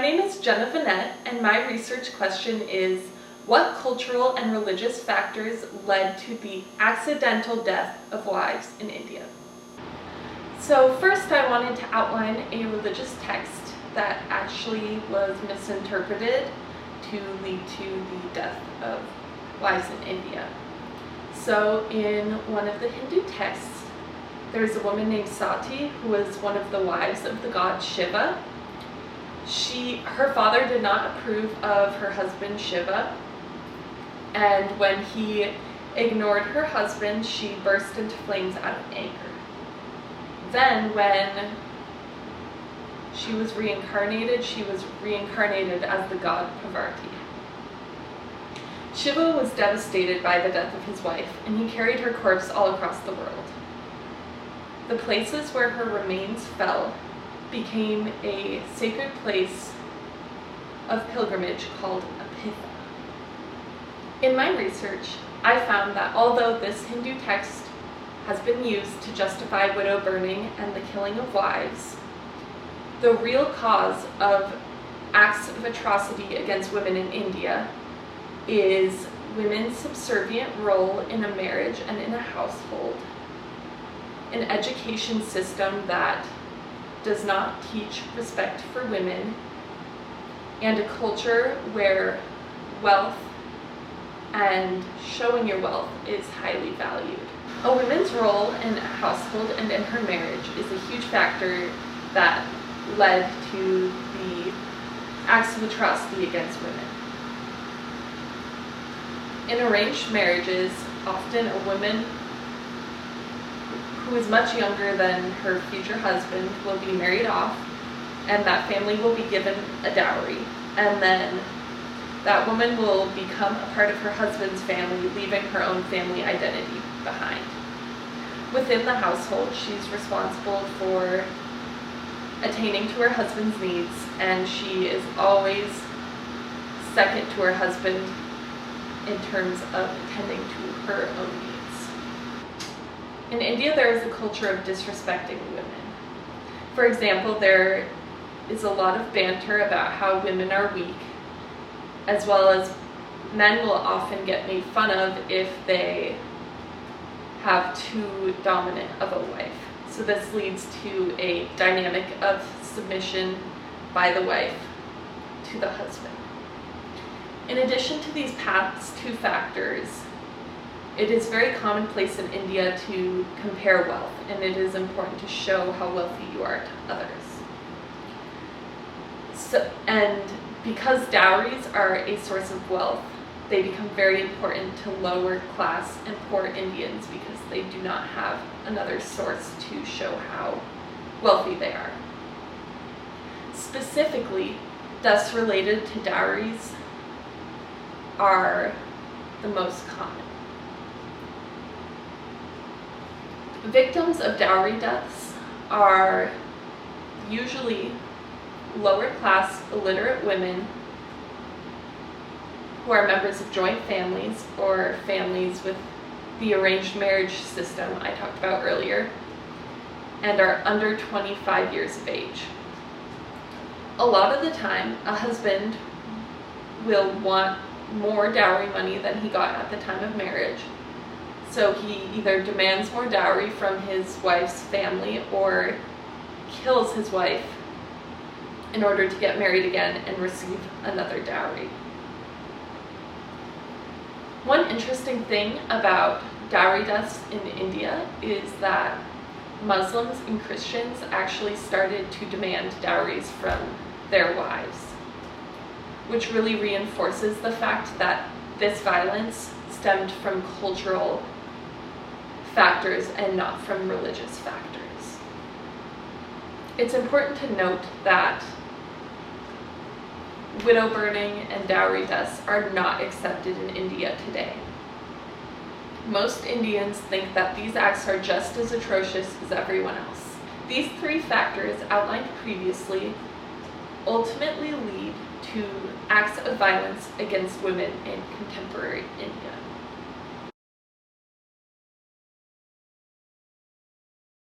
name is Jenna Vanette, and my research question is, what cultural and religious factors led to the accidental death of wives in India? So first I wanted to outline a religious text that actually was misinterpreted to lead to the death of wives in India. So in one of the Hindu texts, there's a woman named Sati who was one of the wives of the god Shiva. Her father did not approve of her husband Shiva, and when he ignored her husband, she burst into flames out of anger. Then when she was reincarnated as the god Parvati. Shiva was devastated by the death of his wife, and he carried her corpse all across the world. The places where her remains fell became a sacred place of pilgrimage called a pitha. In my research, I found that although this Hindu text has been used to justify widow burning and the killing of wives, the real cause of acts of atrocity against women in India is women's subservient role in a marriage and in a household, an education system that does not teach respect for women, and a culture where wealth and showing your wealth is highly valued. A woman's role in a household and in her marriage is a huge factor that led to the acts of atrocity against women. In arranged marriages, often a woman who is much younger than her future husband will be married off, and that family will be given a dowry, and then that woman will become a part of her husband's family, leaving her own family identity behind. Within the household, she's responsible for attaining to her husband's needs, and she is always second to her husband in terms of attending to her own needs. In India, there is a culture of disrespecting women. For example, there is a lot of banter about how women are weak, as well as men will often get made fun of if they have too dominant of a wife. So this leads to a dynamic of submission by the wife to the husband. In addition to these past two factors, it is very commonplace in India to compare wealth, and it is important to show how wealthy you are to others. And because dowries are a source of wealth, they become very important to lower class and poor Indians because they do not have another source to show how wealthy they are. Specifically, deaths related to dowries are the most common. Victims of dowry deaths are usually lower class, illiterate women who are members of joint families or families with the arranged marriage system I talked about earlier, and are under 25 years of age. A lot of the time, a husband will want more dowry money than he got at the time of marriage, so he either demands more dowry from his wife's family or kills his wife in order to get married again and receive another dowry. One interesting thing about dowry deaths in India is that Muslims and Christians actually started to demand dowries from their wives, which really reinforces the fact that this violence stemmed from cultural factors and not from religious factors. It's important to note that widow burning and dowry deaths are not accepted in India today. Most Indians think that these acts are just as atrocious as everyone else. These three factors outlined previously ultimately lead to acts of violence against women in contemporary India.